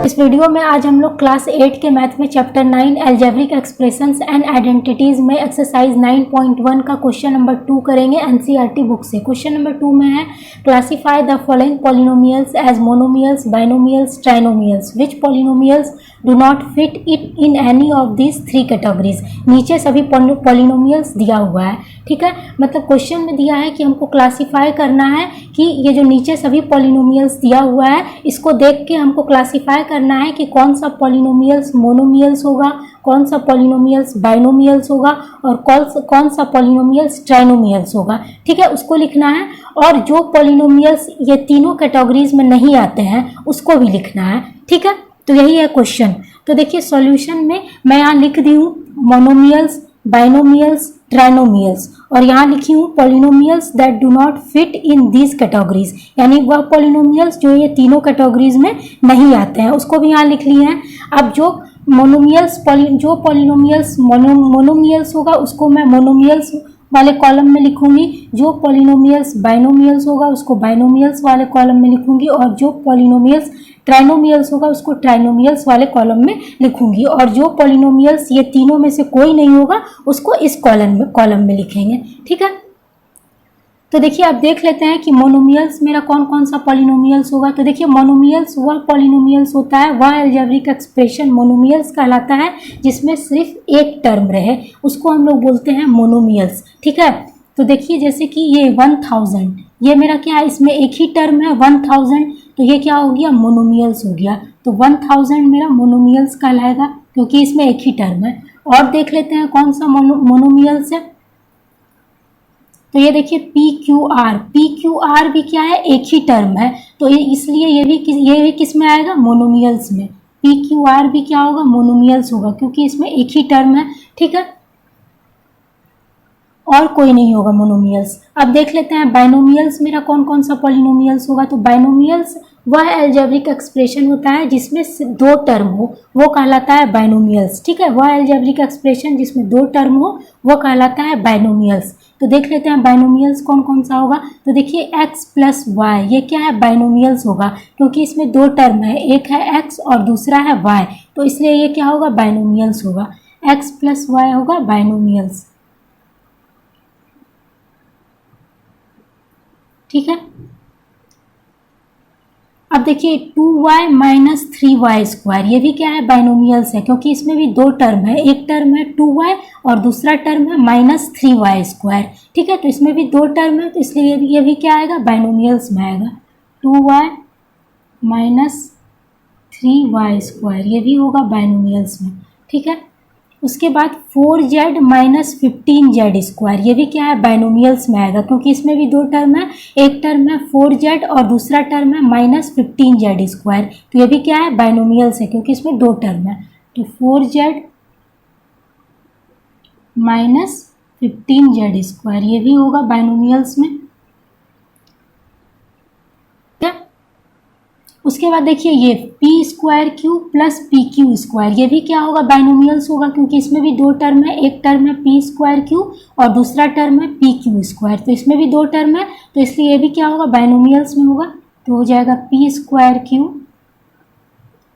इस वीडियो में आज हम लोग क्लास 8 के मैथ में chapter 9 algebraic expressions and identities में एक्सरसाइज 9.1 का क्वेश्चन नंबर 2 करेंगे एनसीईआरटी बुक से। क्वेश्चन नंबर 2 में है classify the following polynomials as monomials, binomials, trinomials, which polynomials do not fit it in any of this three categories. नीचे सभी polynomials दिया हुआ है, ठीक है। मतलब क्वेश्चन में दिया है कि हमको क्लासिफाई करना है कि ये जो नीचे सभी पॉलिनोमियल्स दिया हुआ है इसको देख के हमको क्लासिफाई करना है कि कौन सा पॉलिनोमियल्स मोनोमियल्स होगा, कौन सा पॉलिनोमियल्स बाइनोमियल्स होगा और कौन सा पॉलिनोमियल्स ट्राइनोमियल्स होगा, ठीक है। उसको लिखना है और जो पॉलिनोमियल्स ये तीनों कैटेगरीज में नहीं आते हैं उसको भी लिखना है, ठीक है। तो यही है क्वेश्चन। तो देखिए सॉल्यूशन में मैं यहाँ लिख दी हूँ मोनोमियल्स, बाइनोमियल्स, ट्राइनोमियल्स और यहाँ लिखी हूँ polynomials that do not fit in these categories, यानी वह पॉलिनोमियल्स जो ये तीनों कैटेगरीज में नहीं आते हैं उसको भी यहाँ लिख लिए हैं। अब जो पॉलिनोमियल्स मोनोमियल्स होगा उसको मैं मोनोमियल्स वाले कॉलम में लिखूंगी, जो पॉलिनोमियल्स बाइनोमियल्स होगा उसको बाइनोमियल्स वाले कॉलम में लिखूंगी और जो पॉलिनोमियल्स ट्राइनोमियल्स होगा उसको ट्राइनोमियल्स वाले कॉलम में लिखूंगी और जो पॉलिनोमियल्स ये तीनों में से कोई नहीं होगा उसको इस कॉलम में लिखेंगे, ठीक है। तो देखिए अब देख लेते हैं कि मोनोमियल्स मेरा कौन कौन सा पॉलिनोमियल्स होगा। तो देखिए मोनोमियल्स वह पॉलिनोमियल्स होता है, वह अलजेब्रिक एक्सप्रेशन मोनोमियल्स कहलाता है जिसमें सिर्फ एक टर्म रहे, उसको हम लोग बोलते हैं मोनोमियल्स, ठीक है। तो देखिए जैसे कि ये 1000 ये मेरा क्या है, इसमें एक ही टर्म है 1000, तो ये क्या हो गया मोनोमियल्स हो गया। तो 1000 मेरा मोनोमियल्स कहलाएगा क्योंकि इसमें एक ही टर्म है। और देख लेते हैं कौन सा मोनोमियल्स है। तो ये देखिए PQR भी क्या है, एक ही टर्म है, तो इसलिए ये भी किस में आएगा, मोनोमियल्स में। PQR भी क्या होगा, मोनोमियल्स होगा क्योंकि इसमें एक ही टर्म है, ठीक है, और कोई नहीं होगा मोनोमियल्स। अब देख लेते हैं बाइनोमियल्स मेरा कौन कौन सा पॉलिनोमियल्स होगा। तो बाइनोमियल्स वह अलजेब्रिक एक्सप्रेशन होता है जिसमें दो टर्म हो, वो कहलाता है बाइनोमियल्स, ठीक है। वह अलजेब्रिक एक्सप्रेशन जिसमें दो टर्म हो वो कहलाता है बाइनोमियल्स। तो देख लेते हैं बाइनोमियल्स कौन कौन सा होगा। तो देखिए x प्लस वाई ये क्या है, बाइनोमियल्स होगा क्योंकि इसमें दो टर्म है, एक है x और दूसरा है y, तो इसलिए ये क्या होगा, बाइनोमियल्स होगा। x प्लस वाई होगा बाइनोमियल्स, ठीक है। अब देखिए 2y माइनस 3y² ये भी क्या है, बाइनोमियल्स है क्योंकि इसमें भी दो टर्म है, एक टर्म है 2y और दूसरा टर्म है माइनस 3y², ठीक है। तो इसमें भी दो टर्म है तो इसलिए ये भी क्या आएगा, बाइनोमियल्स में आएगा। 2y माइनस 3y² ये भी होगा बाइनोमियल्स में, ठीक है। उसके बाद 4z माइनस 15z² ये भी क्या है, बाइनोमियल्स में आएगा क्योंकि इसमें भी दो टर्म है, एक टर्म है 4z और दूसरा टर्म है माइनस 15z², तो ये भी क्या है, बाइनोमियल्स है क्योंकि इसमें दो टर्म है। तो 4z माइनस 15z² ये भी होगा बाइनोमियल्स में। उसके बाद देखिए ये p² प्लस pq² ये भी क्या होगा, बाइनोमियल्स होगा क्योंकि इसमें भी दो टर्म है, एक टर्म है p² और दूसरा टर्म है pq², तो इसमें भी दो टर्म है तो इसलिए ये भी क्या होगा, बाइनोमियल्स में होगा। तो हो जाएगा p²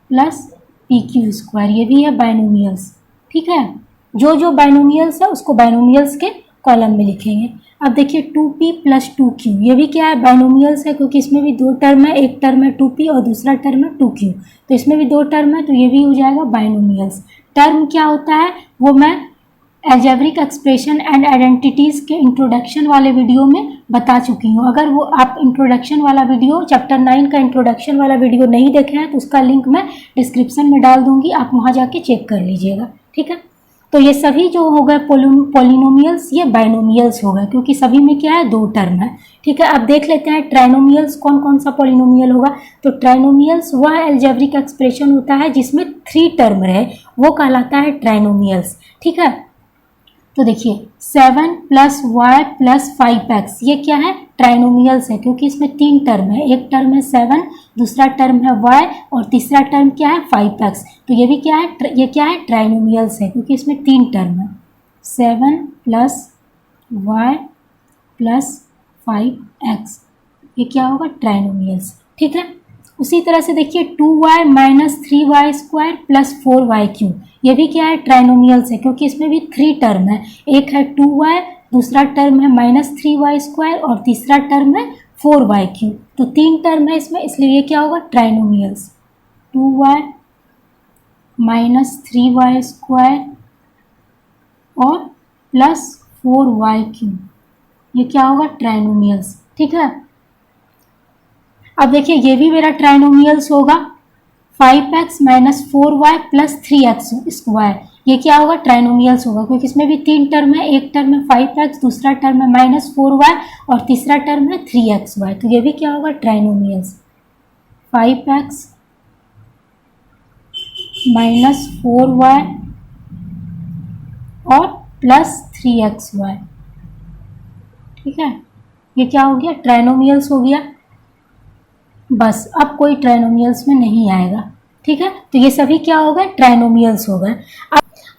प्लस pq² ये भी है बाइनोमियल्स, ठीक है। जो बाइनोमियल्स है उसको बाइनोमियल्स के कॉलम में लिखेंगे। अब देखिए 2p प्लस 2q ये भी क्या है, बाइनोमियल्स है क्योंकि इसमें भी दो टर्म है, एक टर्म है 2p और दूसरा टर्म है 2q, तो इसमें भी दो टर्म है तो ये भी हो जाएगा बाइनोमियल्स। टर्म क्या होता है वो मैं अलजेब्रिक एक्सप्रेशन एंड आइडेंटिटीज़ के इंट्रोडक्शन वाले वीडियो में बता चुकी हूँ। अगर वो आप इंट्रोडक्शन वाला वीडियो चैप्टर 9 का इंट्रोडक्शन वाला वीडियो नहीं देखे हैं तो उसका लिंक मैं डिस्क्रिप्शन में डाल दूँगी, आप वहाँ जाके चेक कर लीजिएगा, ठीक है। तो ये सभी जो हो गए पॉलिनोमियल्स ये बाइनोमियल्स हो गए क्योंकि सभी में क्या है, दो टर्म है, ठीक है। अब देख लेते हैं ट्राइनोमियल्स कौन कौन सा पॉलिनोमियल होगा। तो ट्राइनोमियल्स वह अलजेब्रिक एक्सप्रेशन होता है जिसमें थ्री टर्म रहे, वो कहलाता है ट्राइनोमियल्स, ठीक है। तो देखिए 7 प्लस वाई प्लस 5x ये क्या है, ट्राइनोमियल्स है क्योंकि इसमें तीन टर्म है, एक टर्म है 7, दूसरा टर्म है y और तीसरा टर्म क्या है 5x, तो ये भी क्या है, ये क्या है, ट्राइनोमियल्स है क्योंकि इसमें तीन टर्म है, 7 प्लस y प्लस 5x ये क्या होगा, ट्राइनोमियल्स, ठीक है। उसी तरह से देखिए 2y minus 3y square plus 4y cube, ये भी क्या है, ट्राइनोमियल्स है, क्योंकि इसमें भी 3 टर्म है, एक है 2y, दूसरा टर्म है माइनस 3y स्क्वायर और तीसरा टर्म है 4y क्यूब। तो 3 टर्म है इसमें, इसलिए ये क्या होगा, trinomials. 2y minus 3y square और प्लस 4y क्यूब, ये क्या होगा, ट्राइनोमियल्स। ठीक है, अब देखिए ये भी मेरा ट्राइनोमियल्स होगा। 5x minus 4y plus 3x square, ये क्या होगा, ट्राइनोमियल्स होगा, क्योंकि इसमें भी 3 टर्म है, एक टर्म है 5x, दूसरा टर्म है माइनस 4y और तीसरा टर्म है 3xy, तो ये भी क्या होगा, ट्राइनोमियल्स। 5x माइनस 4y और प्लस 3xy। ठीक है, ये क्या हो गया, ट्राइनोमियल्स हो गया। बस अब कोई ट्राइनोमियल्स में नहीं आएगा। ठीक है, तो ये सभी क्या होगा, ट्राइनोमियल्स हो गए।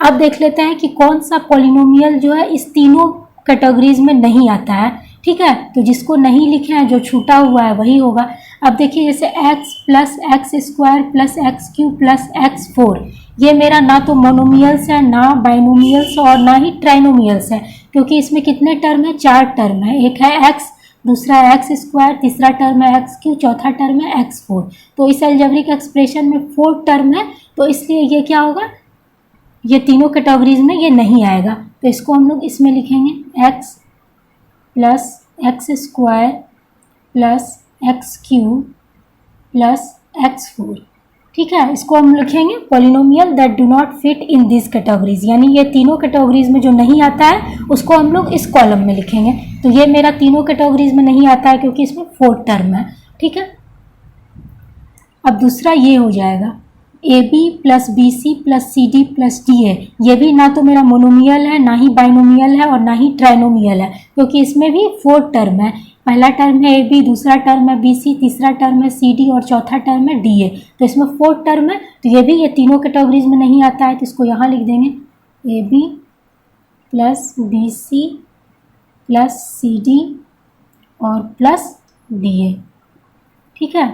अब देख लेते हैं कि कौन सा पॉलिनोमियल जो है इस तीनों कैटेगरीज में नहीं आता है। ठीक है, तो जिसको नहीं लिखे हैं, जो छूटा हुआ है वही होगा। अब देखिए जैसे x plus x square plus x cube plus x4, ये मेरा ना तो मोनोमियल्स है, ना बाइनोमियल्स और ना ही ट्राइनोमियल्स है, क्योंकि इसमें कितने टर्म है, 4 टर्म है, एक है x, दूसरा एक्स स्क्वायर, तीसरा टर्म है एक्स क्यूब, चौथा टर्म है x4। तो इस अलजेब्रिक एक्सप्रेशन में 4 टर्म है, तो इसलिए ये क्या होगा, ये तीनों कैटेगरीज में ये नहीं आएगा। तो इसको हम लोग इसमें लिखेंगे x plus x square plus x cube plus x4। ठीक है, इसको हम लिखेंगे polynomial that do not fit in this categories, यानी ये तीनों कैटेगरीज में जो नहीं आता है उसको हम लोग इस कॉलम में लिखेंगे। तो ये मेरा तीनों कैटेगरीज में नहीं आता है, क्योंकि इसमें 4 टर्म है। ठीक है, अब दूसरा ये हो जाएगा AB plus BC plus CD plus DA, ये भी ना तो मेरा मोनोमियल है, ना ही बाइनोमियल है और ना ही ट्राइनोमियल है, क्योंकि इसमें भी 4 टर्म है। पहला टर्म है AB, दूसरा टर्म है BC, तीसरा टर्म है CD और चौथा टर्म है DA। तो इसमें 4 टर्म है, तो ये भी ये तीनों कैटेगरीज में नहीं आता है, तो इसको यहाँ लिख देंगे AB plus BC plus CD और प्लस DA। ठीक है,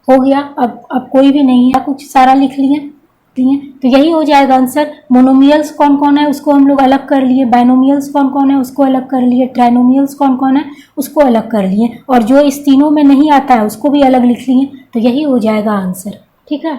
हो गया। अब कोई भी नहीं है, कुछ सारा लिख लिए। ठीक है, तो यही हो जाएगा आंसर। मोनोमियल्स कौन कौन है उसको हम लोग अलग कर लिए, बाइनोमियल्स कौन कौन है उसको अलग कर लिए, ट्राइनोमियल्स कौन कौन है उसको अलग कर लिए, और जो इस तीनों में नहीं आता है उसको भी अलग लिख लिए। तो यही हो जाएगा आंसर। ठीक है।